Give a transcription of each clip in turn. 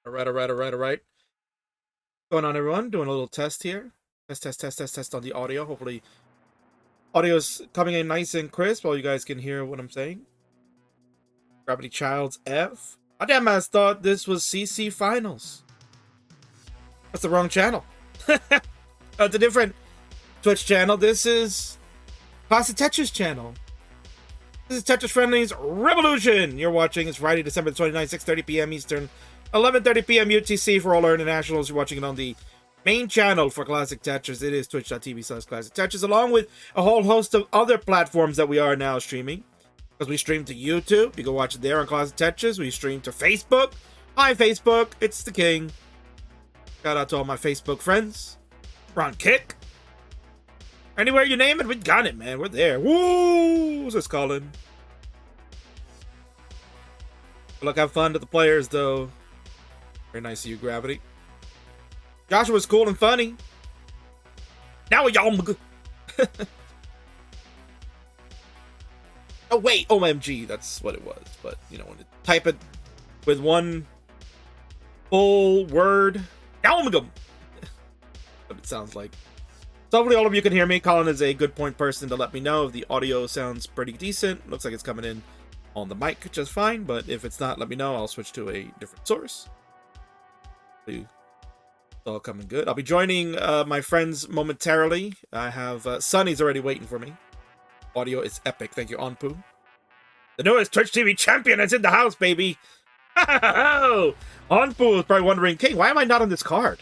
All right. Going on, everyone? Doing a little test here. Test on the audio. Hopefully, audio's coming in nice and crisp while you guys can hear what I'm saying. Gravity Child's F. I damn ass thought this was CC Finals. That's the wrong channel. It's a different Twitch channel. This is Classic Tetris channel. This is Tetris Friendlies Revolution. You're watching. It's Friday, December 29th, 6:30 p.m. Eastern, 11:30 p.m. UTC for all our internationals. You're watching it on the main channel for Classic Tetris. It is twitch.tv/Classic Tetris, along with a whole host of other platforms that we are now streaming. Because we stream to YouTube. You can watch it there on Classic Tetris. We stream to Facebook. Hi, Facebook. It's the king. Shout out to all my Facebook friends. We're on Kick. Anywhere you name it, we got it, man. We're there. Woo! What's this calling? Look, have fun to the players, though. Very nice of you, Gravity. Joshua's cool and funny. Now y'all. Oh, wait. OMG. That's what it was. But, you know, when you type it with one full word. What it sounds like. So hopefully all of you can hear me. Colin is a good point person to let me know if the audio sounds pretty decent. Looks like it's coming in on the mic just fine, but if it's not, let me know. I'll switch to a different source. It's all coming good. I'll be joining my friends momentarily. I have Sunny's already waiting for me. Audio is epic. Thank you, Onpu. The newest Twitch TV champion is in the house, baby. Onpu is probably wondering, King, why am I not on this card?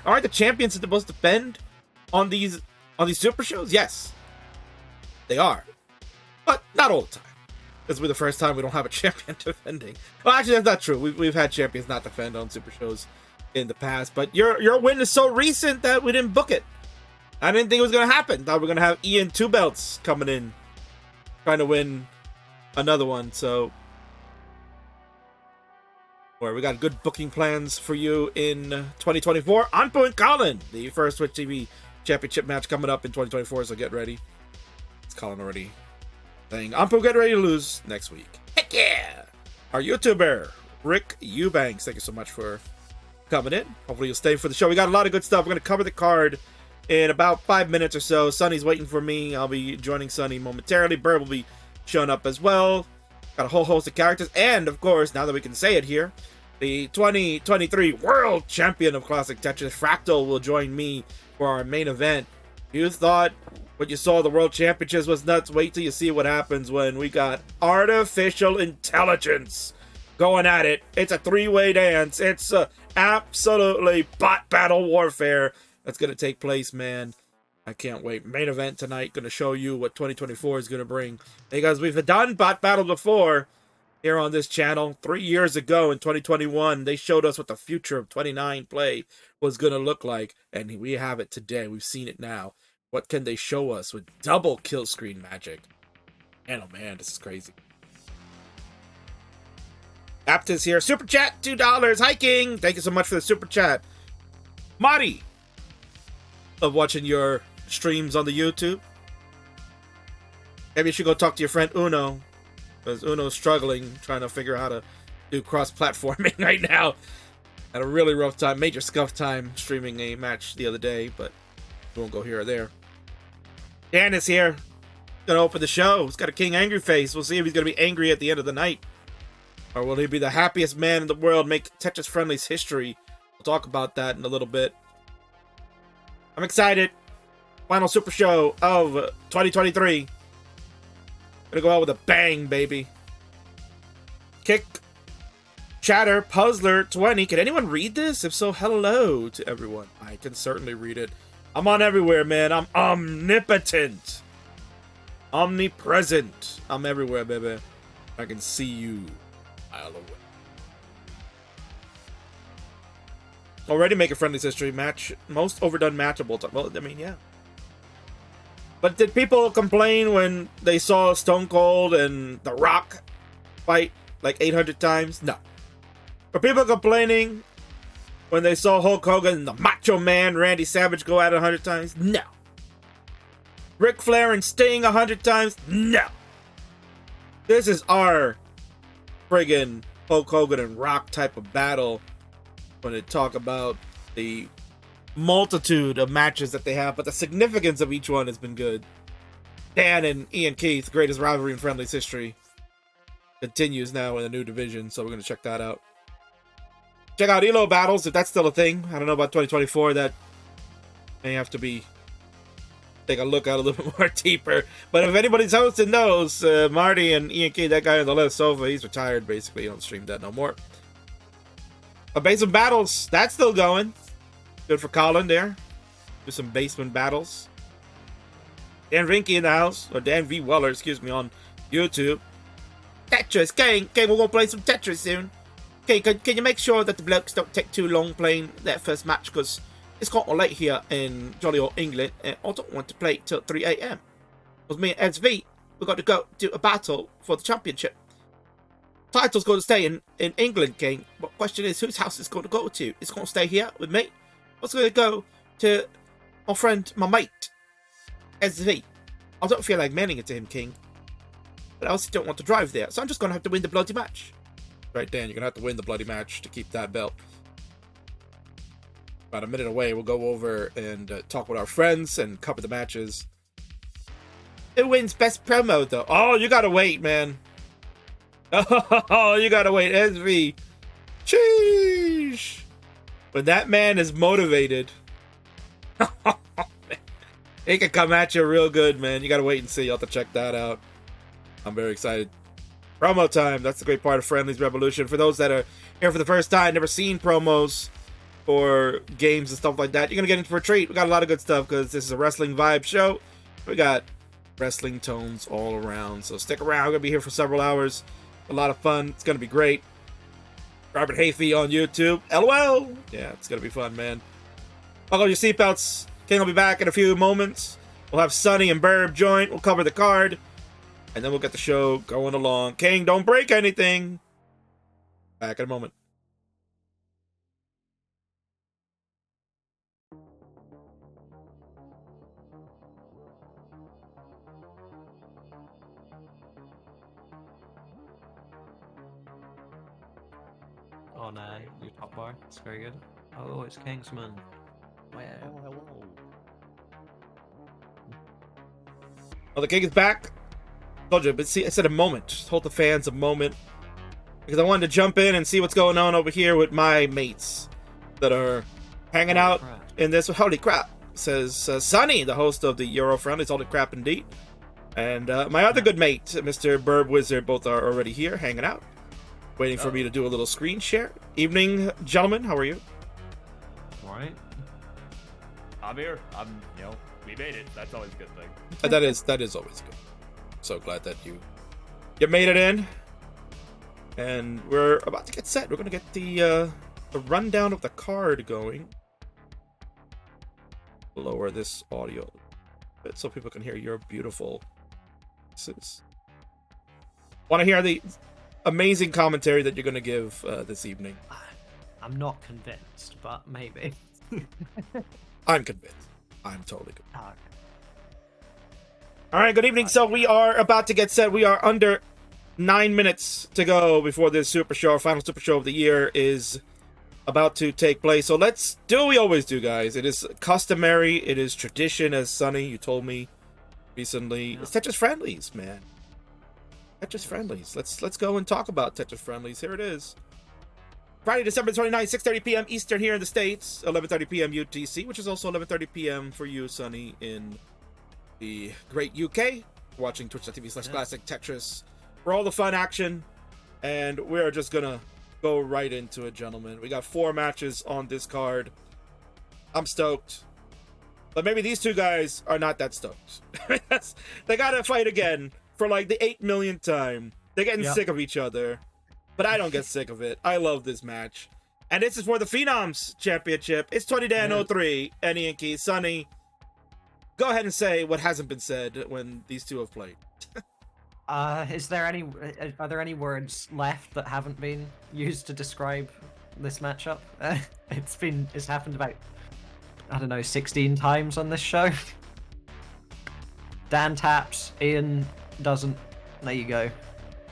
Aren't the champions supposed to defend on these super shows? Yes, they are, but not all the time. This will be the first time we don't have a champion defending. Well, actually, that's not true. We've had champions not defend on super shows in the past, but your win is so recent that we didn't book it. I didn't think it was gonna happen. Thought we were gonna have Ian Two Belts coming in, trying to win another one. So, we got good booking plans for you in 2024. Onpo and Colin, the first Twitch TV championship match coming up in 2024. So get ready. It's Colin already saying Onpo get ready to lose next week. Heck yeah! Our YouTuber Rick Eubanks, thank you so much for coming in. Hopefully you'll stay for the show. We got a lot of good stuff. We're gonna cover the card in about 5 minutes or so. Sunny's waiting for me. I'll be joining Sunny momentarily. Bird will be showing up as well. Got a whole host of characters, and of course, now that we can say it here, the 2023 World Champion of Classic Tetris, Fractal, will join me for our main event. You thought what you saw the World Championships was nuts. Wait till you see what happens when we got artificial intelligence going at it. It's a three-way dance. It's absolutely bot battle warfare that's going to take place, man. I can't wait. Main event tonight. Going to show you what 2024 is going to bring. Hey, guys, we've done bot battle before here on this channel. 3 years ago in 2021, they showed us what the future of 29 play was going to look like, and we have it today. We've seen it now. What can they show us with double kill screen magic? And oh man, this is crazy. Aptis here. Super chat, $2. Hi, King. Thank you so much for the super chat. Mari, love watching your streams on the YouTube. Maybe you should go talk to your friend Uno, because Uno's struggling, trying to figure out how to do cross-platforming right now. Had a really rough time, major scuff time streaming a match the other day, but we won't go here or there. Dan is here. Gonna open the show. He's got a king angry face. We'll see if he's gonna be angry at the end of the night. Or will he be the happiest man in the world, make Tetris Friendlies history? We'll talk about that in a little bit. I'm excited. Final super show of 2023. Gonna go out with a bang, baby. Kick, Chatter, Puzzler 20. Can anyone read this? If so, hello to everyone. I can certainly read it. I'm on everywhere, man. I'm omnipotent. Omnipresent. I'm everywhere, baby. I can see you a mile away. Already make a Friendlies history match. Most overdone matchable time. Well, I mean, yeah. But did people complain when they saw Stone Cold and The Rock fight like 800 times? No. Were people complaining when they saw Hulk Hogan and the Macho Man Randy Savage go at it 100 times? No. Ric Flair and Sting 100 times? No. This is our friggin' Hulk Hogan and Rock type of battle when they talk about the multitude of matches that they have, but the significance of each one has been good. Dan and Iankeith, greatest rivalry in Friendlies history, continues now in a new division, so we're going to check that out. Check out Elo battles, if that's still a thing. I don't know about 2024, that may have to be take a look at a little bit more deeper. But if anybody's hosting those, Marty and Iankeith, that guy on the left sofa, he's retired basically. He don't stream that no more. But basement battles, that's still going. Good for Colin there. Do some basement battles. Dan Vinky in the house, or Dan V. Weller, excuse me, on YouTube. Tetris, King, we're gonna play some Tetris soon. Okay, can you make sure that the blokes don't take too long playing that first match, because it's quite late here in jolly old England, and I don't want to play till 3 a.m. Because me and SV, we've got to go do a battle for the championship. Title's going to stay in England, King. But the question is, whose house is going to go to? It's going to stay here with me? Or it's going to go to my friend, my mate, SV? I don't feel like mailing it to him, King. But I also don't want to drive there, so I'm just going to have to win the bloody match. Right, Dan, you're going to have to win the bloody match to keep that belt. About a minute away, we'll go over and talk with our friends and cover the matches. Who wins best promo, though? Oh, you gotta wait, man. Oh, you gotta wait. SV. Sheesh. When that man is motivated, he can come at you real good, man. You gotta wait and see. You'll have to check that out. I'm very excited. Promo time. That's the great part of Friendlies Revolution. For those that are here for the first time, never seen promos or games and stuff like that, you're gonna get in for a treat. We got a lot of good stuff because this is a wrestling vibe show. We got wrestling tones all around, so stick around. We're gonna be here for several hours. A lot of fun. It's gonna be great. Robert Hafey on YouTube. LOL. Yeah, it's gonna be fun, man. Buckle your seatbelts. King will be back in a few moments. We'll have Sonny and Burb join. We'll cover the card, and then we'll get the show going along. King, don't break anything. Back in a moment. On your top bar. It's very good. Oh, it's Kingsman. Wow. Oh, hello. Oh, the King is back. Told you, but see, I said a moment. Just hold the fans a moment, because I wanted to jump in and see what's going on over here with my mates that are hanging out in this. Holy crap, says Sonny, the host of the Euro Friendlies. Holy crap indeed. And my other good mate, Mr. Burb Wizard, both are already here hanging out, waiting for me to do a little screen share. Evening, gentlemen. How are you? All right. I'm here. We made it. That's always a good thing. That is always good. So glad that you made it in. And we're about to get set. We're gonna get the rundown of the card going. Lower this audio a bit so people can hear your beautiful voices. Want to hear the amazing commentary that you're going to give this evening? I'm not convinced, but maybe. I'm convinced. I'm totally convinced. Okay. All right, good evening. So we are about to get set. We are under 9 minutes to go before this super show, our final super show of the year, is about to take place. So let's do what we always do, guys. It is customary. It is tradition, as Sonny, you told me recently. It's Tetris Friendlies, man. Tetris Friendlies. Let's go and talk about Tetris Friendlies. Here it is. Friday, December 29th, 6:30 p.m. Eastern here in the States, 11:30 p.m. UTC, which is also 11:30 p.m. for you, Sonny, in the great UK, watching twitch.tv/classic Tetris for all the fun action. And we're just gonna go right into it, gentlemen. We got 4 matches on this card. I'm stoked. But maybe these two guys are not that stoked. They gotta fight again for like the 8 millionth time. They're getting sick of each other. But I don't get sick of it. I love this match. And this is for the Phenoms Championship. It's 20Dan03 and Iankeith. Sonny, go ahead and say what hasn't been said when these two have played. Are there any words left that haven't been used to describe this matchup? It's happened about, I don't know, 16 times on this show. Dan taps, Ian doesn't. There you go.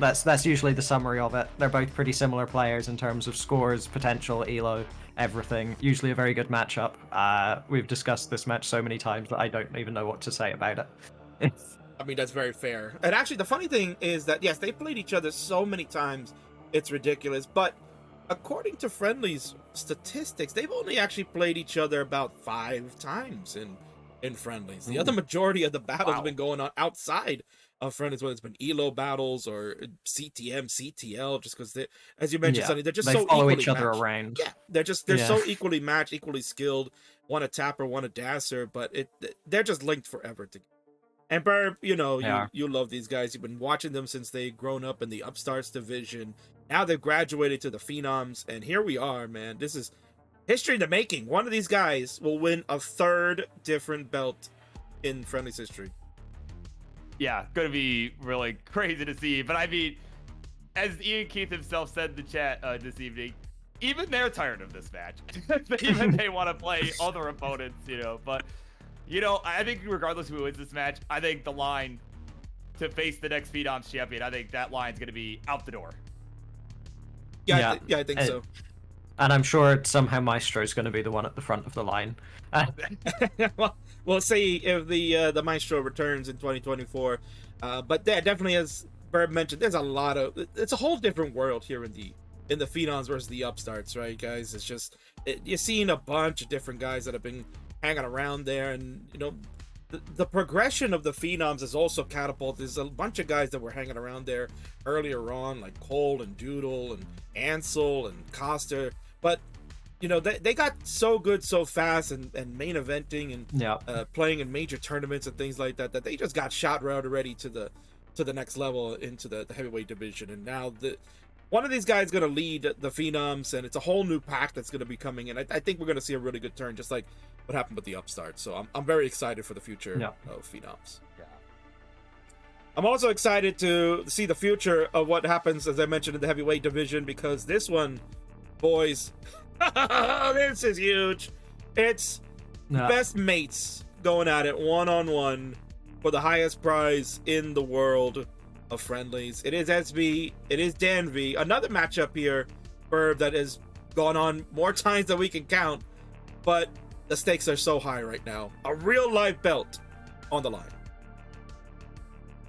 That's usually the summary of it. They're both pretty similar players in terms of scores, potential, elo, everything. Usually a very good matchup. We've discussed this match so many times that I don't even know what to say about it. I mean, that's very fair. And actually, the funny thing is that, yes, they played each other so many times, it's ridiculous. But according to Friendlies statistics, they've only actually played each other about 5 times in Friendlies. The other majority of the battles have been going on outside of Friendlies, whether it's been ELO battles or CTM, CTL, just because, as you mentioned, Sonny, they're just they so follow equally each other matched. around. Yeah, they're so equally matched, equally skilled. One a tapper, one a dasser, but they're just linked forever together. And Burb, you love these guys. You've been watching them since they've grown up in the Upstarts division. Now they've graduated to the Phenoms, and here we are, man. This is history in the making. One of these guys will win a 3rd different belt in Friendlies history. Yeah, gonna be really crazy to see. But I mean, as Iankeith himself said in the chat this evening, even they're tired of this match. Even they want to play other opponents, But, I think regardless of who wins this match, I think the line to face the next Phenoms champion, I think that line's gonna be out the door. Yeah, I think so. And I'm sure somehow Maestro's going to be the one at the front of the line. Well, we'll see if the Maestro returns in 2024. But yeah, definitely, as Burb mentioned, there's it's a whole different world here in the Phenoms versus the Upstarts, right, guys? It's just you're seeing a bunch of different guys that have been hanging around there, and the progression of the Phenoms is also catapulted. There's a bunch of guys that were hanging around there earlier on, like Cole and Doodle and Ansel and Coster. But, they got so good so fast and main eventing and playing in major tournaments and things like that they just got shot right already to the next level into the heavyweight division. And now one of these guys is going to lead the Phenoms, and it's a whole new pack that's going to be coming in. I think we're going to see a really good turn, just like what happened with the Upstarts. So I'm very excited for the future of Phenoms. Yeah. I'm also excited to see the future of what happens, as I mentioned, in the heavyweight division, because this one, boys, this is huge. It's best mates going at it one-on-one for the highest prize in the world of Friendlies. It is SV, it is DanV. Another matchup here, Burb, that has gone on more times than we can count, but the stakes are so high right now. A real live belt on the line.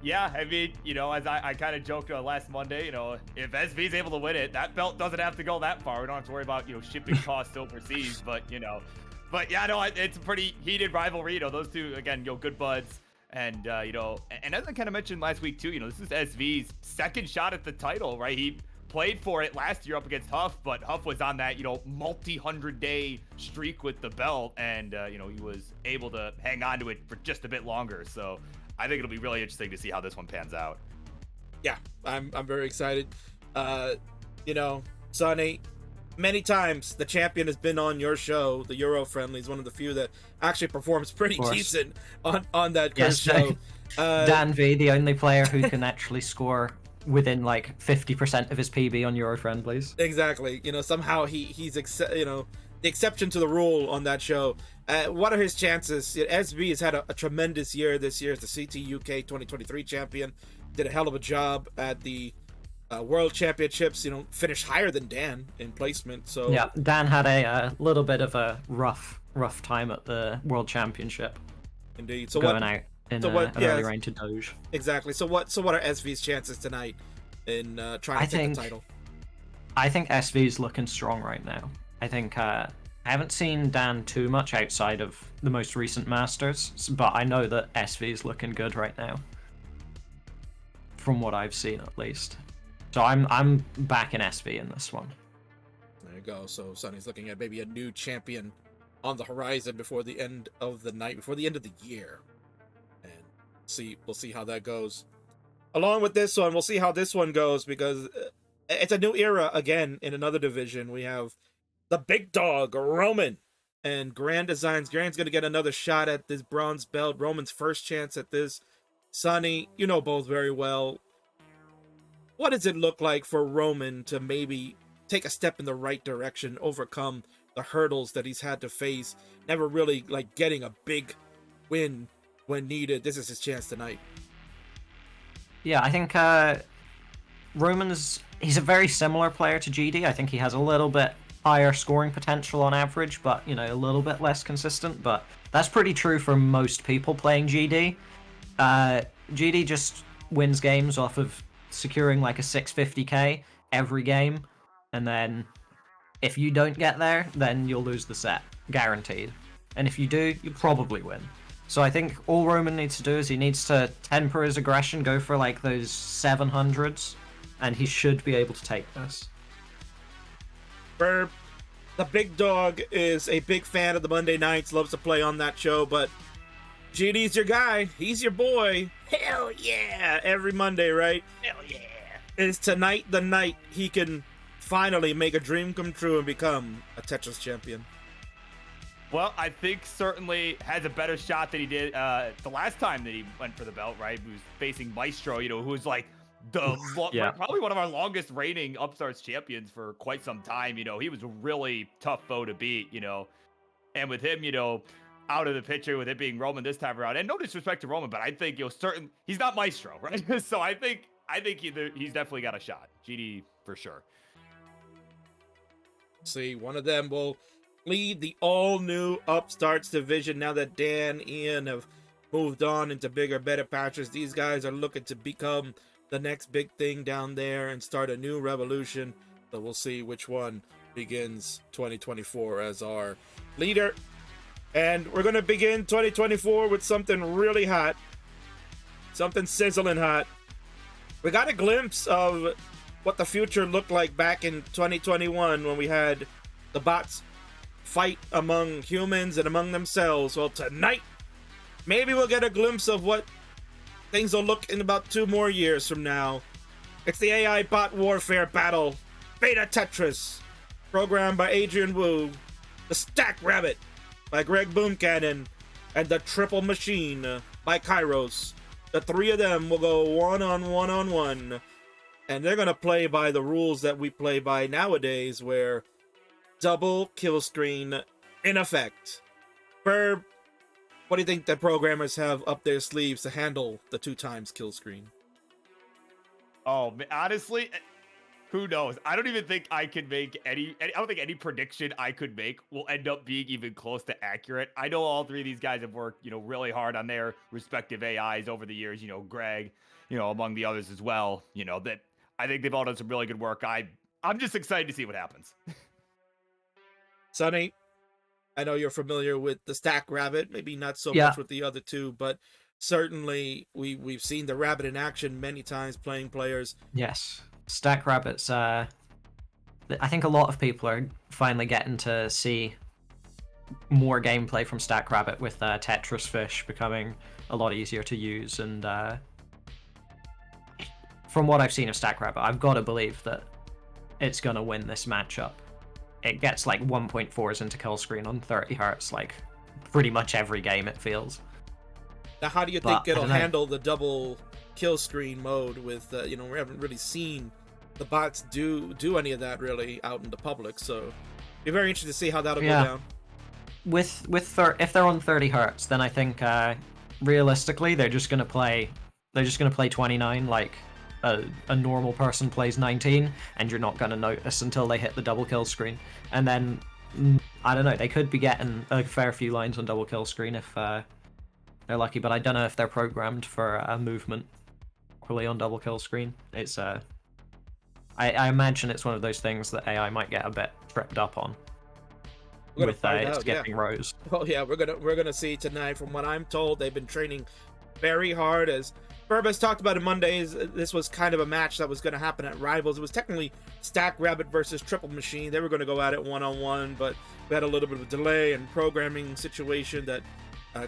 Yeah, I mean, as I kind of joked last Monday, if SV's able to win it, that belt doesn't have to go that far. We don't have to worry about, shipping costs overseas, but yeah, no, it's a pretty heated rivalry. Those two, again, good buds. And, and as I kind of mentioned last week too, this is SV's 2nd shot at the title, right? He played for it last year up against Huff, but Huff was on that, multi-100-day streak with the belt, and, he was able to hang on to it for just a bit longer. So I think it'll be really interesting to see how this one pans out. Yeah, I'm very excited. Sonny, many times the champion has been on your show, the Euro Friendlies, one of the few that actually performs pretty decent on that show. DanV, the only player who can actually score within like 50% of his PB on Euro Friendlies. Exactly. Somehow he's the exception to the rule on that show. What are his chances? SB has had a tremendous year this year as the CTUK 2023 champion. Did a hell of a job at the World Championships. Finished higher than Dan in placement. So yeah, Dan had a little bit of a rough time at the World Championship. Indeed. So going out in an early round to Doge. Exactly. So what are SV's chances tonight in trying to take the title? I think SV's looking strong right now. I think I haven't seen Dan too much outside of the most recent Masters, but I know that SV's looking good right now, from what I've seen at least. So I'm backing SV in this one. There you go. So Sonny's looking at maybe a new champion on the horizon before the end of the night, before the end of the year, and we'll see how that goes. Along with this one, we'll see how this one goes, because it's a new era again in another division. We have the big dog Roman and Grand Designs. Grand's gonna get another shot at this bronze belt. Roman's first chance at this. Sonny, you know both very well. What does it look like for Roman to maybe take a step in the right direction, overcome the hurdles that he's had to face, never really getting a big win when needed? This is his chance tonight. Yeah, I think he's a very similar player to GD. I think he has a little bit higher scoring potential on average, but you know, a little bit less consistent. But that's pretty true for most people playing GD. GD just wins games off of securing like a 650k every game, and then if you don't get there, then you'll lose the set, guaranteed. And if you do, you probably win. So I think all Roman needs to do is he needs to temper his aggression, go for like those 700s, and he should be able to take this. Burp. The big dog is a big fan of the Monday nights, loves to play on that show, but GD's your guy. He's your boy. Hell yeah! Every Monday, right? Hell yeah! Is tonight the night he can finally make a dream come true and become a Tetris champion? Well, I think certainly has a better shot than he did the last time that he went for the belt, right? He was facing Maestro, you know, who's like probably one of our longest reigning Upstarts champions for quite some time. You know, he was a really tough foe to beat, you know. And with him, you know, out of the picture with it being Roman this time around, and no disrespect to Roman, but I think he's not Maestro, right? So I think he's definitely got a shot. GD for sure. See, one of them will lead the all-new Upstarts division now that Dan, Ian have moved on into bigger, better patches. These guys are looking to become the next big thing down there and start a new revolution. So we'll see which one begins 2024 as our leader. And we're going to begin 2024 with something really hot. Something sizzling hot. We got a glimpse of what the future looked like back in 2021 when we had the bots fight among humans and among themselves. Well, tonight, maybe we'll get a glimpse of what things will look in about 2 more years from now. It's the AI bot warfare battle, BetaTetris, programmed by Adrian Wu, the StackRabbit by Greg Boomcannon, and the Triple Machine by Kairos. The 3 of them will go one-on-one, and they're gonna play by the rules that we play by nowadays, where double kill screen in effect. Burb, what do you think the programmers have up their sleeves to handle the 2 times kill screen? Oh, honestly, who knows? I don't even think I could make I don't think any prediction I could make will end up being even close to accurate. I know all 3 of these guys have worked, you know, really hard on their respective AIs over the years, you know, Greg, you know, among the others as well, you know, that I think they've all done some really good work. I'm just excited to see what happens. Sonny, I know you're familiar with the StackRabbit, maybe not so much with the other 2, but certainly we've seen the rabbit in action many times playing players. Yes, StackRabbit's I think a lot of people are finally getting to see more gameplay from StackRabbit with Tetris Fish becoming a lot easier to use, and from what I've seen of StackRabbit, I've got to believe that it's going to win this matchup. It gets like 1.4s into kill screen on 30 Hz, like pretty much every game it feels. Now, how do you think it'll handle the double kill screen mode with, you know, we haven't really seen the bots do any of that really out in the public, so be very interested to see how that'll go down. If they're on 30 Hz, then I think realistically they're just going to play 29 like a normal person plays 19, and you're not going to notice until they hit the double kill screen. And then, I don't know, they could be getting a fair few lines on double kill screen if they're lucky, but I don't know if they're programmed for movement properly on double kill screen. It's I imagine it's one of those things that AI might get a bit tripped up on with skipping rows. Oh yeah, we're gonna see tonight. From what I'm told, they've been training very hard. As Burbas talked about on Mondays, this was kind of a match that was going to happen at Rivals. It was technically StackRabbit versus Triple Machine. They were going to go at it one-on-one, but we had a little bit of a delay and programming situation that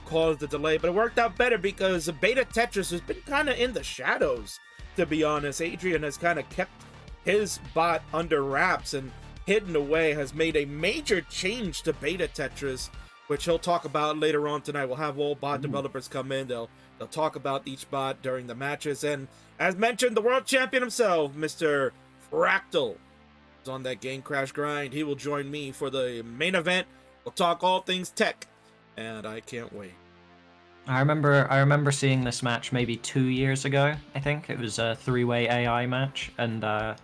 caused the delay. But it worked out better because BetaTetris has been kind of in the shadows, to be honest. Adrian has kind of kept his bot under wraps and hidden away, has made a major change to BetaTetris, which he'll talk about later on tonight. We'll have all bot developers come in. They'll talk about each bot during the matches. And as mentioned, the world champion himself, Mr. FRACTAL, is on that game crash grind. He will join me for the main event. We'll talk all things tech, and I can't wait. I remember seeing this match maybe 2 years ago. I think it was a 3-way AI match, and that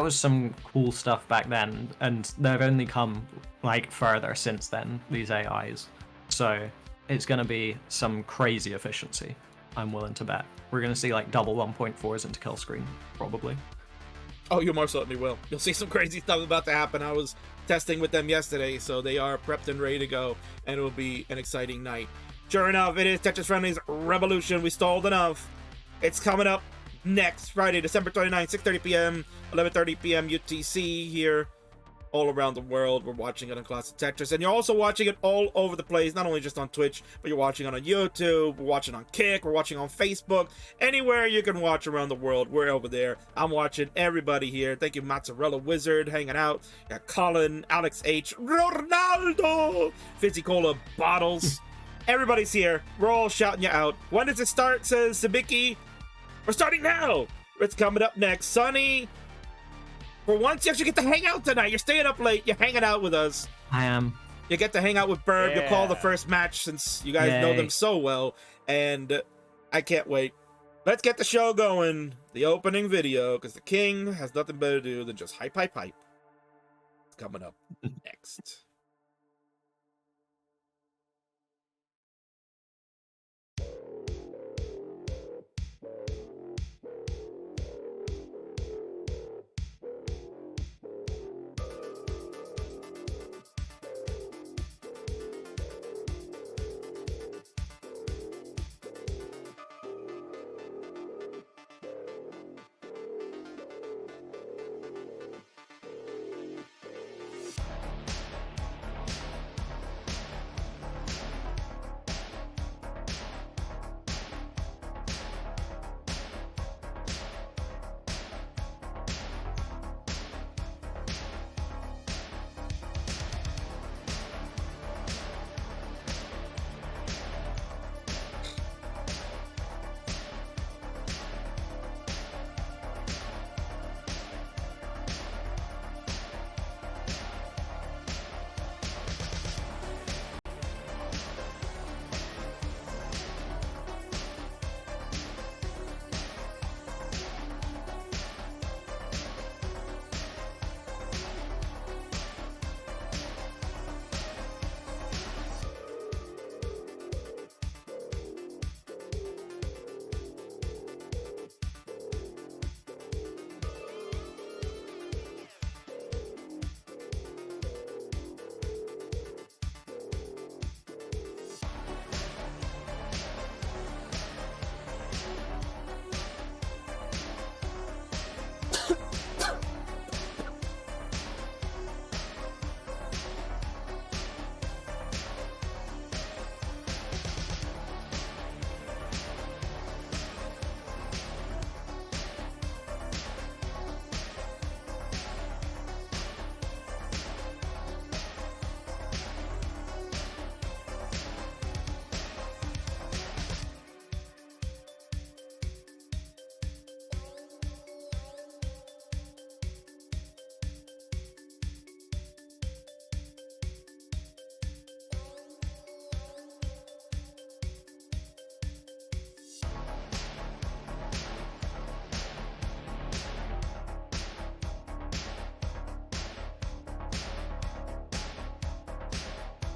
was some cool stuff back then. And they've only come like further since then, these AIs. So it's gonna be some crazy efficiency. I'm willing to bet we're gonna see like double 1.4s into kill screen probably. Oh, you most certainly will. You'll see some crazy stuff about to happen. I was testing with them yesterday, so they are prepped and ready to go, and it will be an exciting night. Sure enough, it is Tetris Friendlies Revolution. We stalled enough. It's coming up next Friday, December 29th, 6:30 p.m., 11:30 p.m. UTC here. All around the world, we're watching it on Classic Tetris, and you're also watching it all over the place, not only just on Twitch, but you're watching it on YouTube, we're watching on Kick, we're watching on Facebook, anywhere you can watch around the world, we're over there. I'm watching everybody here. Thank you, Mozzarella Wizard, hanging out. Got Colin, Alex H, Ronaldo, Fizzy Cola Bottles. Everybody's here. We're all shouting you out. When does it start, says Sabiki? We're starting now. It's coming up next. Sonny, for once, you actually get to hang out tonight. You're staying up late. You're hanging out with us. I am. You get to hang out with Berg. Yeah. You'll call the first match since you guys know them so well. And I can't wait. Let's get the show going. The opening video, because the king has nothing better to do than just hype, hype, hype. It's coming up next.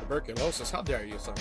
Tuberculosis, how dare you, son?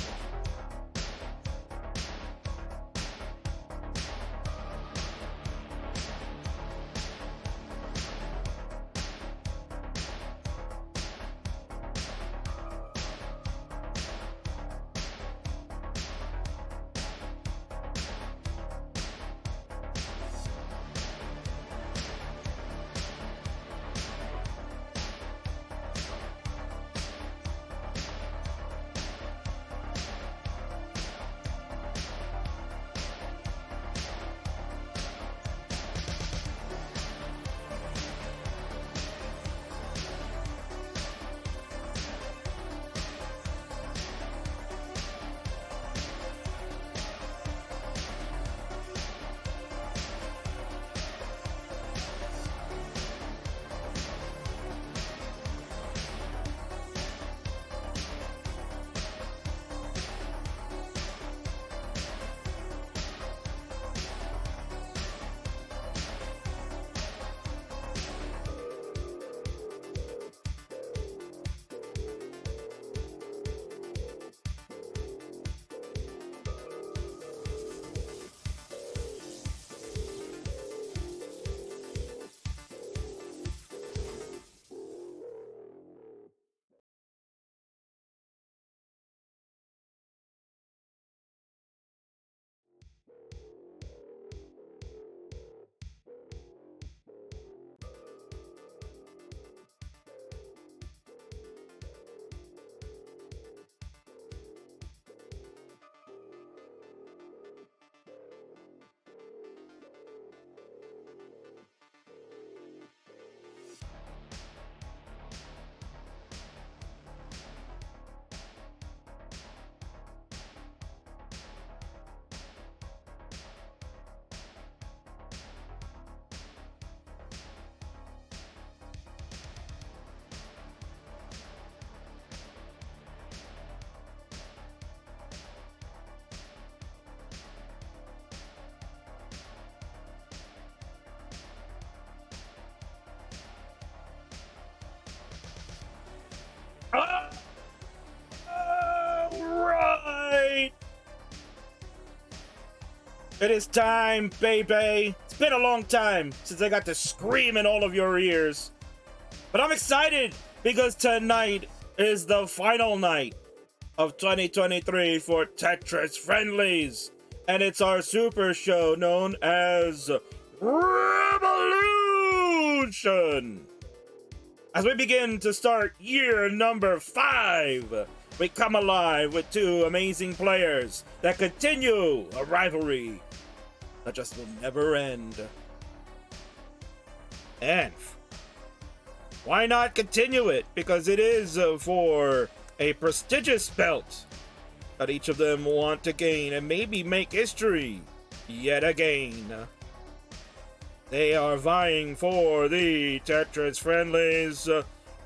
It is time, baby. It's been a long time since I got to scream in all of your ears. But I'm excited because tonight is the final night of 2023 for Tetris Friendlies. And it's our super show known as Revolution. As we begin to start year number 5, we come alive with 2 amazing players that continue a rivalry that just will never end. And why not continue it? Because it is for a prestigious belt that each of them want to gain and maybe make history yet again. They are vying for the Tetris Friendlies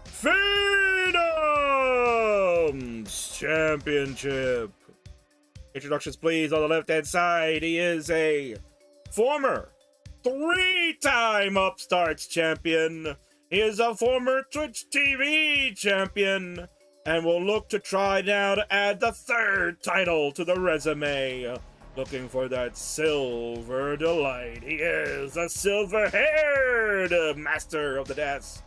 Phenoms Championship. Introductions, please. On the left-hand side, he is a former 3-time Upstarts champion. He is a former Twitch TV champion, and will look to try now to add the 3rd title to the resume. Looking for that silver delight. He is a silver-haired master of the dance,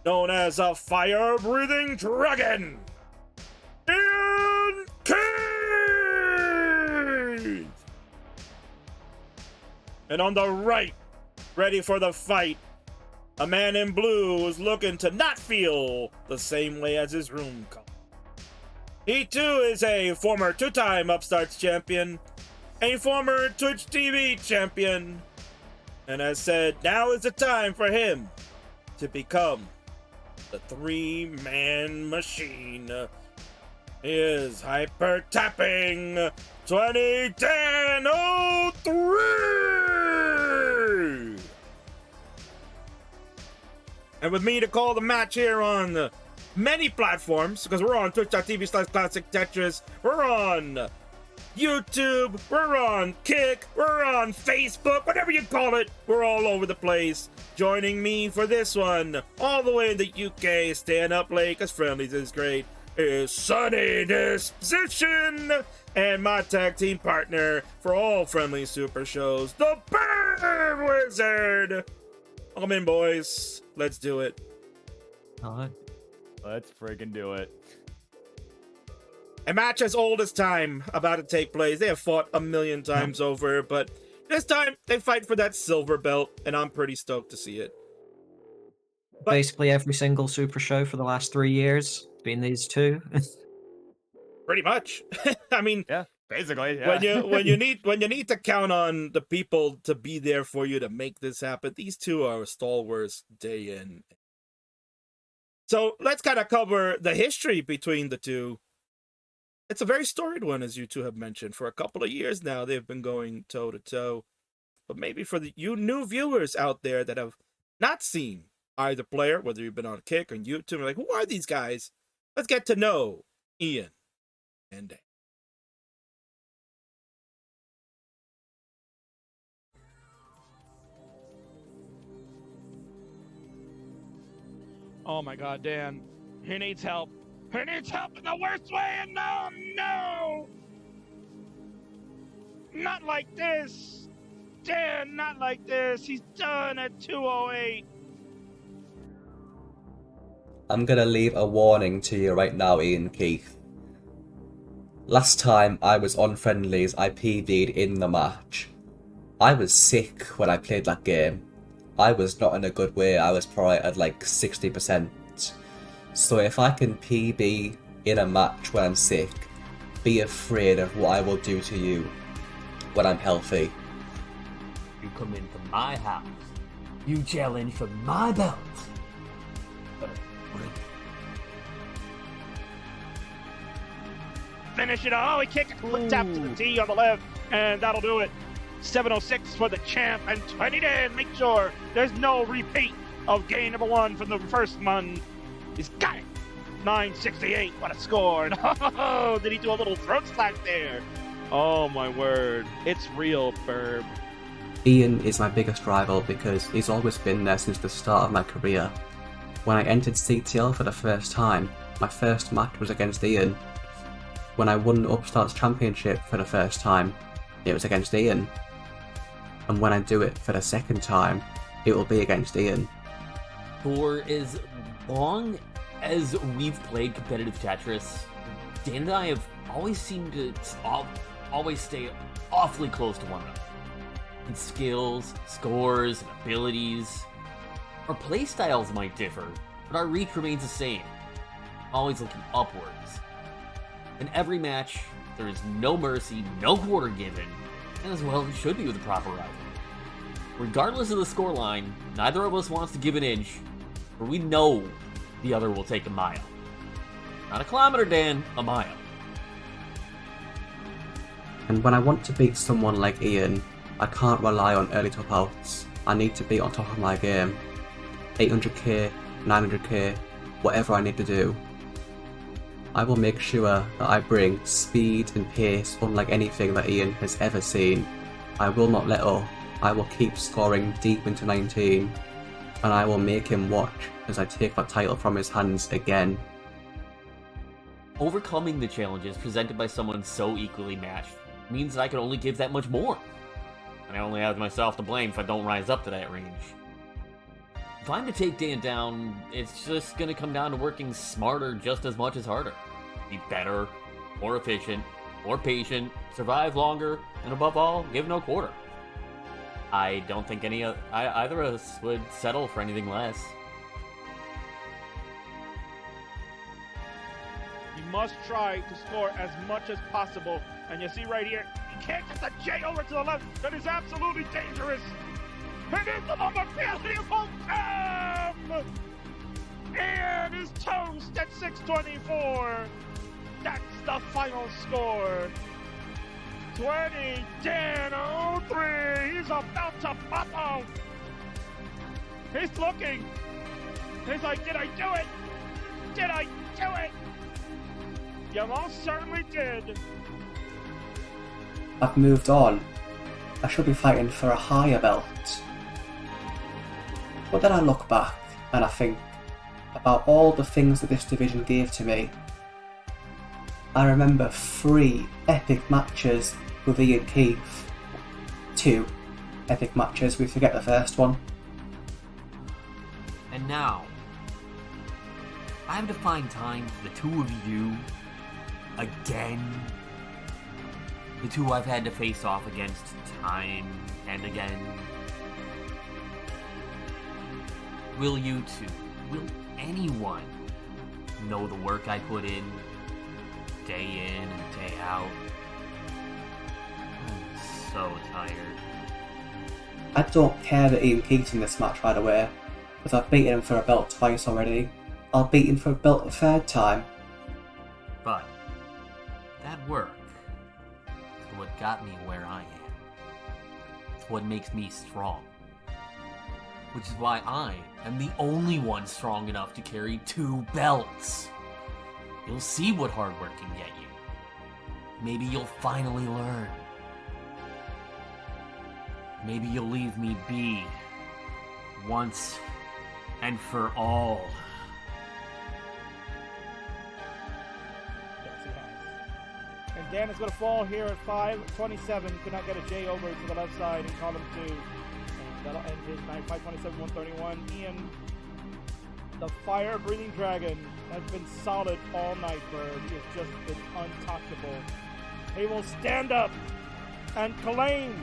known as a fire-breathing dragon, Iankeith! And on the right, ready for the fight, a man in blue is looking to not feel the same way as his room color. He too is a former 2-time Upstarts champion, a former Twitch TV champion, and as said, now is the time for him to become the 3-man machine. He is hyper tapping 2010-03. And with me to call the match here on many platforms, because we're on twitch.tv/classictetris, we're on YouTube, we're on Kick, we're on Facebook, whatever you call it, we're all over the place. Joining me for this one, all the way in the UK, staying up late, because Friendlies is great, is Sunny Disposition, and my tag team partner for all Friendly Super shows, the Bird Wizard. Welcome in, boys. Let's do it. All right. Let's friggin' do it. A match as old as time about to take place. They have fought a million times over, but this time they fight for that silver belt, and I'm pretty stoked to see it. But basically every single super show for the last 3 years been these 2. pretty much. I mean, Yeah, basically. Yeah. when you need to count on the people to be there for you to make this happen, these 2 are stalwarts day in. So let's kind of cover the history between the 2. It's a very storied one, as you 2 have mentioned. For a couple of years now, they've been going toe-to-toe. But maybe for you new viewers out there that have not seen either player, whether you've been on Kick or YouTube, like, who are these guys? Let's get to know Ian and Dan. Oh my god, Dan. He needs help. He needs help in the worst way, and no! Not like this! Dan, not like this! He's done at 2:08! I'm gonna leave a warning to you right now, Iankeith. Last time I was on Friendlies, I PV'd in the match. I was sick when I played that game. I was not in a good way. I was probably at like 60%. So if I can PB in a match when I'm sick, be afraid of what I will do to you when I'm healthy. You come into my house. You challenge for my belt. Finish it. Oh, he kicked a quick tap to the T on the left, and that'll do it. 7:06 for the champ, and 2010. Make sure there's no repeat of game number 1 from the first month. He's got it. 9:68. What a score. Oh, did he do a little throat slack there? Oh, my word. It's real, Ferb. Ian is my biggest rival because he's always been there since the start of my career. When I entered CTL for the first time, my first match was against Ian. When I won the Upstarts Championship for the first time, it was against Ian. And when I do it for the second time, it will be against Ian. For as long as we've played competitive Tetris, Dan and I have always seemed to always stay awfully close to one another. In skills, scores, and abilities. Our playstyles might differ, but our reach remains the same. Always looking upwards. In every match, there is no mercy, no quarter given, and as well it should be with a proper rival. Regardless of the scoreline, neither of us wants to give an inch, for we know the other will take a mile. Not a kilometer, Dan, a mile. And when I want to beat someone like Ian, I can't rely on early top outs. I need to be on top of my game. 800k, 900k, whatever I need to do. I will make sure that I bring speed and pace unlike anything that Ian has ever seen. I will not let up. I will keep scoring deep into 19, and I will make him watch as I take that title from his hands again. Overcoming the challenges presented by someone so equally matched means that I can only give that much more. And I only have myself to blame if I don't rise up to that range. If I'm to take Dan down, it's just gonna come down to working smarter just as much as harder. Be better, more efficient, more patient, survive longer, and above all, give no quarter. I don't think either of us would settle for anything less. You must try to score as much as possible. And you see right here, he can't get the J over to the left. That is absolutely dangerous. And into the McFeely Volcam! And is toast at 624. That's the final score. 20, Dan 03. He's about to pop out. He's looking. He's like, did I do it? Did I do it? You most certainly did. I've moved on. I should be fighting for a higher belt. But then I look back and I think about all the things that this division gave to me. I remember 3 epic matches with Iankeith. 2 epic matches, we forget the first one. And now, I have to find time for the two of you again. The two I've had to face off against time and again. Will you two, will anyone know the work I put in, day in and day out? I'm so tired. I don't care that Iankeith's in this match, by the way, because I've beaten him for a belt twice already. I'll beat him for a belt a third time. But that work is what got me where I am. It's what makes me strong. Which is why I am the only one strong enough to carry 2 belts. You'll see what hard work can get you. Maybe you'll finally learn. Maybe you'll leave me be. Once and for all. Yes, he has. And Dan is going to fall here at 527. Could not get a J over to the left side in column 2. And that'll end his night. 527, 131. Ian, the fire-breathing dragon, has been solid all night, Bird. He has just been untouchable. He will stand up and claim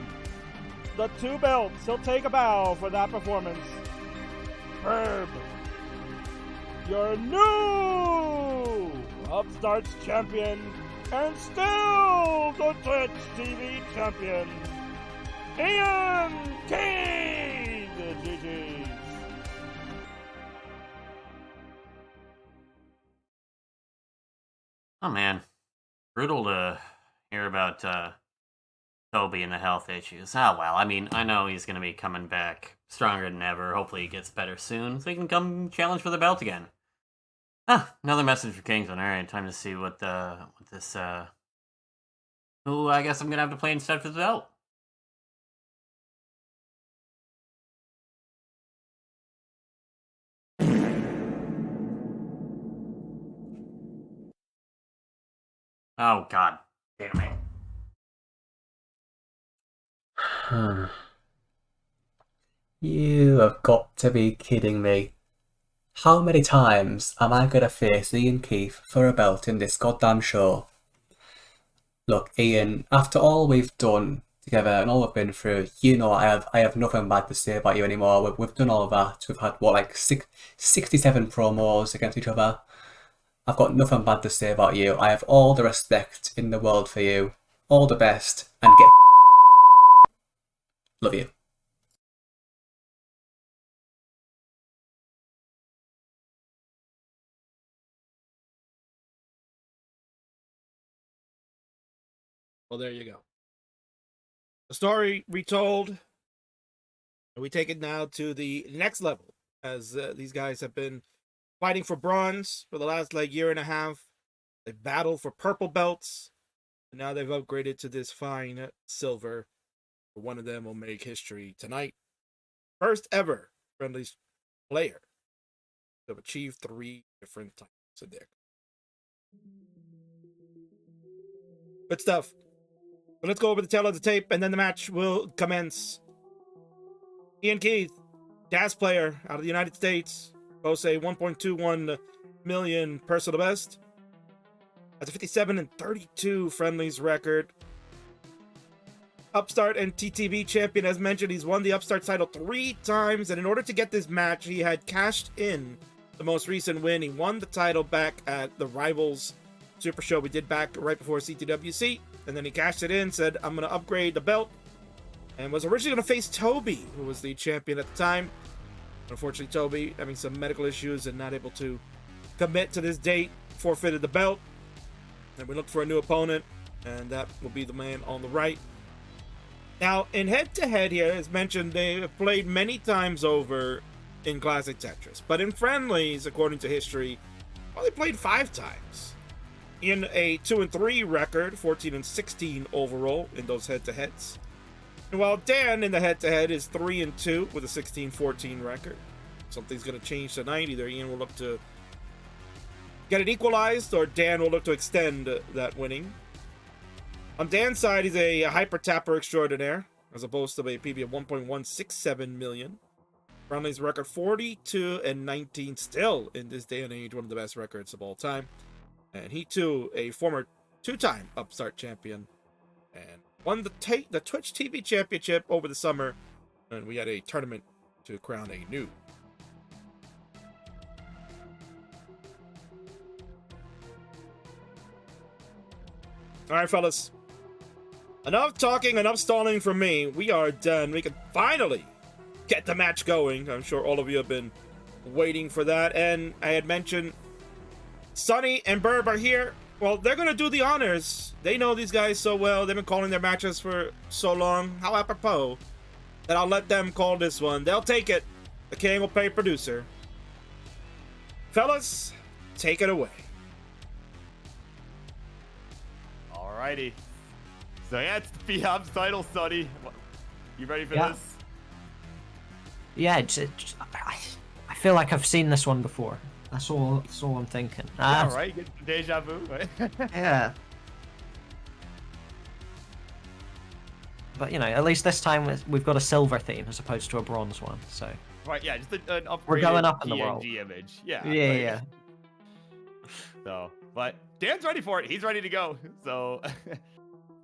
the 2 belts. He'll take a bow for that performance. Herb, your new Upstarts champion and still the Twitch TV champion, Iankeith. GG's. Oh man, brutal to hear about Toby and the health issues. Oh well, I mean, I know he's going to be coming back stronger than ever. Hopefully he gets better soon so he can come challenge for the belt again. Ah, another message for Kingsman. Alright, time to see what this, who I guess I'm going to have to play instead for the belt. Oh god, damn it. You have got to be kidding me. How many times am I gonna face Iankeith for a belt in this goddamn show? Look, Ian, after all we've done together and all we've been through, you know I have nothing bad to say about you anymore. We've done all that. We've had, what, like 67 promos against each other. I've got nothing bad to say about you. I have all the respect in the world for you. All the best, and get love you. Well, there you go. The story retold, and we take it now to the next level, as these guys have been fighting for bronze for the last year and a half. They've battled for purple belts, and now they've upgraded to this fine silver. One of them will make history tonight. First ever Friendlies player to have achieved 3 different titles a deck. Good stuff. So let's go over the tail of the tape, and then the match will commence. Iankeith, jazz player out of the United States, boasts a 1.21 million personal best. Has a 57-32 Friendlies record. Upstart and TTV champion, as mentioned, he's won the Upstart title 3 times, and in order to get this match, he had cashed in the most recent win. He won the title back at the Rivals Super Show we did back right before CTWC, and then he cashed it in, said, I'm going to upgrade the belt, and was originally going to face Toby, who was the champion at the time. Unfortunately, Toby, having some medical issues and not able to commit to this date, forfeited the belt, and we looked for a new opponent, and that will be the man on the right. Now, in head-to-head here, as mentioned, they have played many times over in Classic Tetris, but in Friendlies, according to history, only played 5 times. In a 2-3 record, 14-16 overall in those head-to-heads. And while Dan in the head-to-head is 3-2 with a 16-14 record. Something's going to change tonight. Either Ian will look to get it equalized, or Dan will look to extend that winning. On Dan's side, he's a hyper tapper extraordinaire, as opposed to a PB of 1.167 million. Friendlies record 42-19, still in this day and age, one of the best records of all time. And he too, a former 2-time Upstart champion, and won the Twitch TV championship over the summer, and we had a tournament to crown a new. All right, fellas. Enough talking, enough stalling from me. We are done. We can finally get the match going. I'm sure all of you have been waiting for that. And I had mentioned Sonny and Burb are here. Well, they're going to do the honors. They know these guys so well. They've been calling their matches for so long. How apropos that I'll let them call this one. They'll take it. The king will pay producer. Fellas, take it away. Alrighty. So yeah, it's the Phenoms title, Sonny. You ready for this? Yeah, I feel like I've seen this one before. That's all I'm thinking. Yeah, right? Get some deja vu, right? Yeah. But, you know, at least this time we've got a silver theme as opposed to a bronze one, so... Right, yeah, just an upgraded We're going up in the PNG world. image. Yeah. Yeah, like, yeah. So, but Dan's ready for it. He's ready to go. So,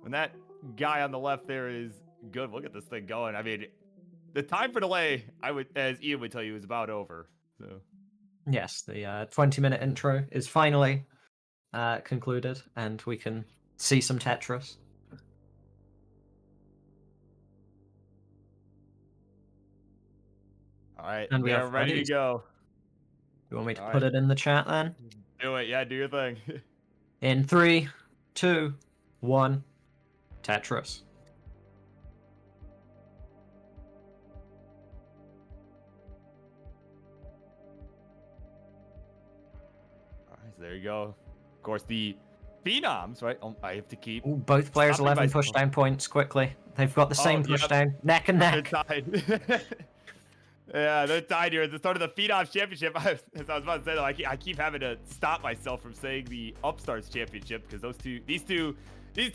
when that guy on the left there is good, we'll get this thing going. I mean, the time for delay, as Ian would tell you, is about over. So... Yes, the 20-minute intro is finally concluded, and we can see some Tetris. All right, And we are have ready Friendlies. to go. You want me to All put right. it in the chat then? Do it, yeah, do your thing. In 3, 2, 1, Tetris. All right, so there you go. Of course, the Phenoms, right? I have to keep. Ooh, both players stopping 11 myself. pushdown points quickly. They've got the same yep. pushdown, neck and They're neck. tied. Yeah, they're tied here. At the start of the Phenoms Championship, as I was about to say, though, I keep having to stop myself from saying the Upstarts Championship because these two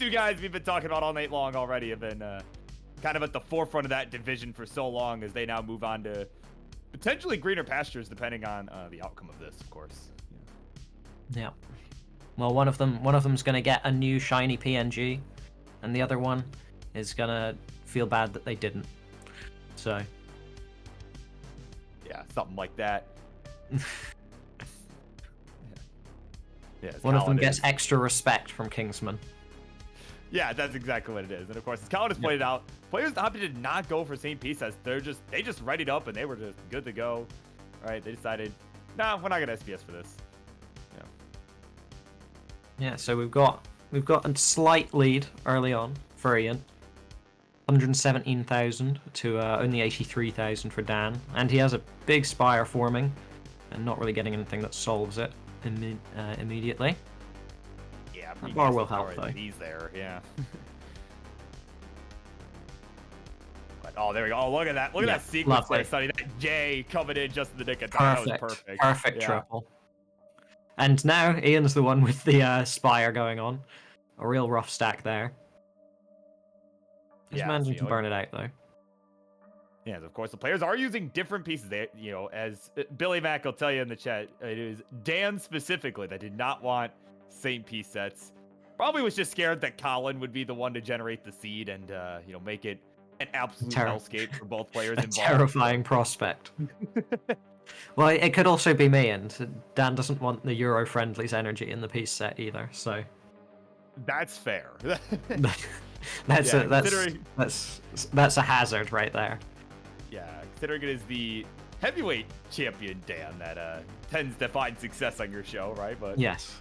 guys we've been talking about all night long already have been kind of at the forefront of that division for so long, as they now move on to potentially greener pastures, depending on the outcome of this, of course. Yeah. Well, one of them's gonna get a new shiny PNG, and the other one is gonna feel bad that they didn't. So. Yeah, something like that. Yeah, one of them gets extra respect from Kingsman. Yeah, that's exactly what it is. And of course, as Colin has pointed out, players opted to not go for St. P sets. They just readied up and they were just good to go. All right, they decided, nah, we're not gonna SPS for this. Yeah, so we've got a slight lead early on for Ian. 117,000 to only 83,000 for Dan, and he has a big spire forming, and not really getting anything that solves it immediately. Yeah, that bar will help though. He's there, yeah. But, oh, there we go. Oh, look at that! Look at that sequence there, Sonny. That J coming in just in the nick of time. That was perfect. Perfect triple. And now Ian's the one with the spire going on. A real rough stack there. He's managing to burn it out though. Yeah, of course, the players are using different pieces. They, as Billy Mack will tell you in the chat, it is Dan specifically that did not want St. P sets. Probably was just scared that Colin would be the one to generate the seed and make it an absolute hellscape for both players involved. Terrifying prospect. Well, it could also be me, and Dan doesn't want the Euro Friendlies energy in the piece set either, so that's fair. That's a hazard right there. Yeah, considering it is the heavyweight champion Dan that tends to find success on your show, right? But yes,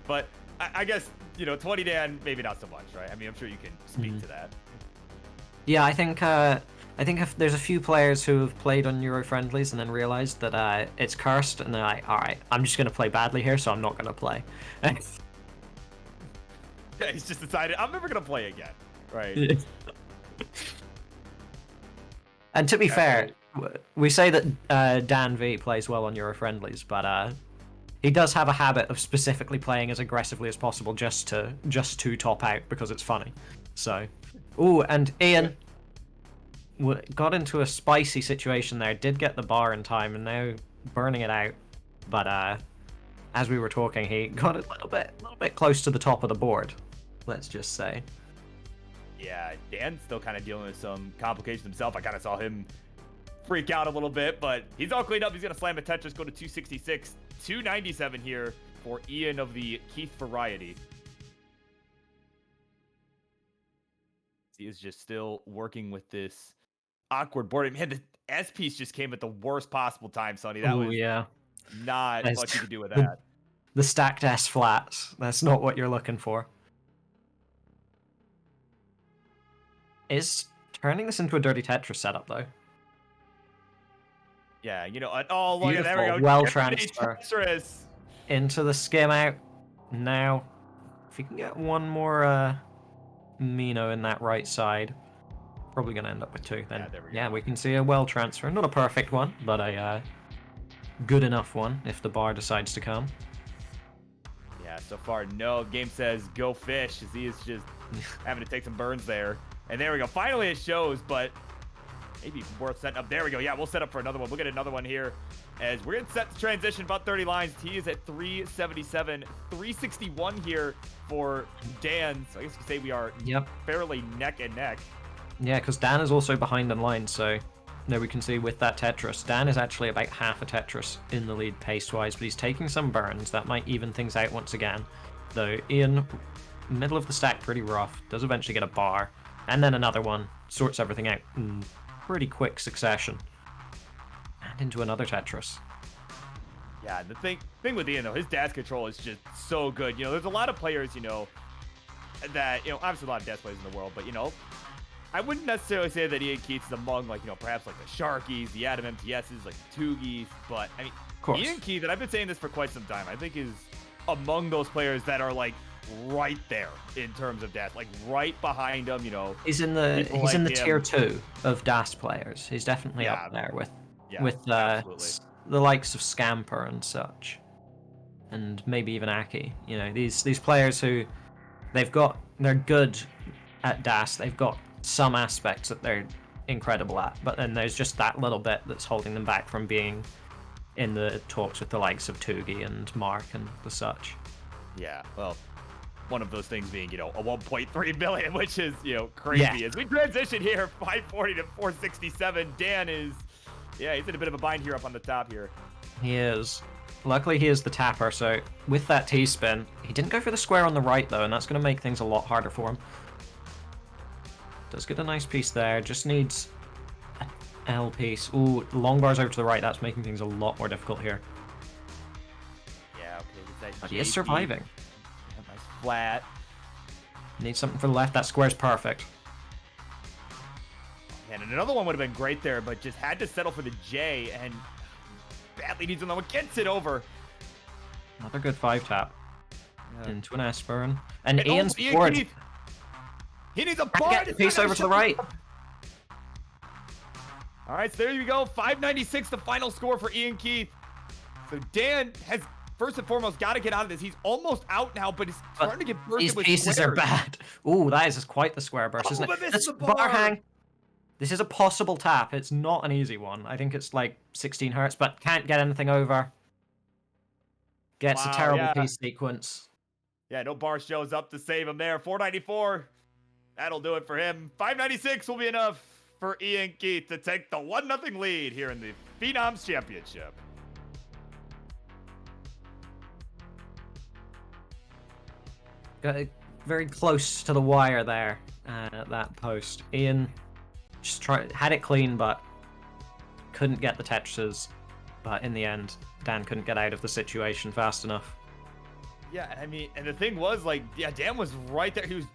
but I guess 20 Dan maybe not so much, right? I mean, I'm sure you can speak to that. Yeah, I think if there's a few players who have played on Euro Friendlies and then realized that it's cursed, and they're like, all right, I'm just gonna play badly here, so I'm not gonna play. Yeah, he's just decided, I'm never going to play again. Right. And to be fair, we say that DanV plays well on Euro Friendlies, but he does have a habit of specifically playing as aggressively as possible just to top out because it's funny. So, and Ian got into a spicy situation there, did get the bar in time, and now burning it out. But as we were talking, he got a little bit close to the top of the board. Let's just say. Yeah, Dan's still kind of dealing with some complications himself. I kind of saw him freak out a little bit, but he's all cleaned up. He's going to slam a Tetris, go to 266, 297 here for Ian of the Keith variety. He is just still working with this awkward board. Man, the S piece just came at the worst possible time, Sonny. That was not much you could do with that. The stacked S flats. That's not what you're looking for. Is turning this into a dirty Tetris setup, though. Yeah, oh, look at there we go. Well transfer into the skim out. Now, if you can get one more Mino in that right side, probably going to end up with two then. Yeah, we can see a well transfer. Not a perfect one, but a good enough one if the bar decides to come. Yeah, so far, no. Game says go fish, as he is just having to take some burns there. And there we go. Finally, it shows, but maybe worth setting up. There we go. Yeah, we'll set up for another one. We'll get another one here as we're going to set the transition about 30 lines. T is at 377, 361 here for Dan. So I guess you could say we are fairly neck and neck. Yeah, because Dan is also behind in line. So there we can see with that Tetris, Dan is actually about half a Tetris in the lead pace-wise, but he's taking some burns. That might even things out once again. Though Ian, middle of the stack, pretty rough. Does eventually get a bar. And then another one. Sorts everything out in pretty quick succession. And into another Tetris. Yeah, the thing with Ian, though, his dash control is just so good. There's a lot of players, that, obviously a lot of dash players in the world, but, I wouldn't necessarily say that Iankeith is among, perhaps like the Sharkies, the Adam MTSs, like the Tugis, but, I mean, Iankeith, and I've been saying this for quite some time, I think is among those players that are, right there in terms of dash, right behind him, He's in the tier 2 of dash players. He's definitely up there with the likes of Scamper and such, and maybe even Aki. These players who they're good at dash. They've got some aspects that they're incredible at, but then there's just that little bit that's holding them back from being in the talks with the likes of Tugi and Mark and the such. Yeah, well, one of those things being, a 1.3 million, which is, crazy. As we transition here, 540 to 467, Dan is, he's in a bit of a bind here up on the top here. He is. Luckily, he is the tapper, so with that T-spin, he didn't go for the square on the right, though, and that's going to make things a lot harder for him. Does get a nice piece there, just needs an L piece. Ooh, long bars over to the right, that's making things a lot more difficult here. Yeah, okay. But he is surviving. Yeah, nice flat. Needs something for the left, that square's perfect. And another one would have been great there, but just had to settle for the J, and badly needs another one. Gets it over. Another good 5-tap. Yeah. Into an S-burn. And And Ian's Iankeith, board. he needs a Can't bar. get the piece over to the right. All right, so there you go. 596, the final score for Iankeith. So Dan has, first and foremost, got to get out of this. He's almost out now, but he's starting to get bursted These with pieces are squares. bad. Ooh, that is quite the square burst, isn't but it? missed This the bar bar. hang. This is a possible tap. It's not an easy one. I think it's like 16 hertz, but can't get anything over. Gets a Wow, terrible yeah. piece sequence. Yeah, no bar shows up to save him there. 494. That'll do it for him. 596 will be enough for Iankeith to take the 1-0 lead here in the Phenoms Championship. Got very close to the wire there at that post. Ian just had it clean, but couldn't get the Tetrises. But in the end, Dan couldn't get out of the situation fast enough. Yeah, I mean, and the thing was, Dan was right there. He was,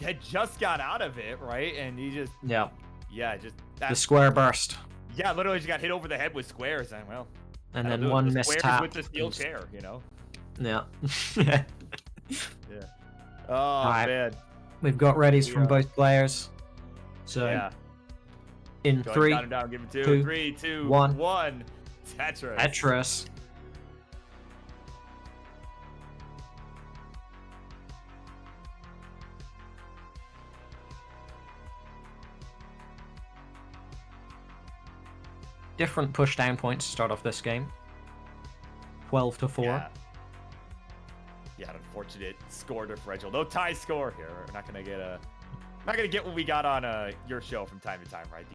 had just got out of it, right? And he just, Yeah, that, the square burst. yeah, literally just got hit over the head with squares. And, well, And that'll then do it. one The missed squares tap. with the steel chair, Yeah. Yeah. Oh, Alright. man. We've got readies We from are- both players. So Yeah. in Go ahead, 3, count him down. Give him 2, 2, 3, 2, 1. 1. Tetris. Tetris. Different push down points to start off this game. 12 to 4. Yeah, an unfortunate score differential. No tie score here. We're not gonna get what we got on your show from time to time, right?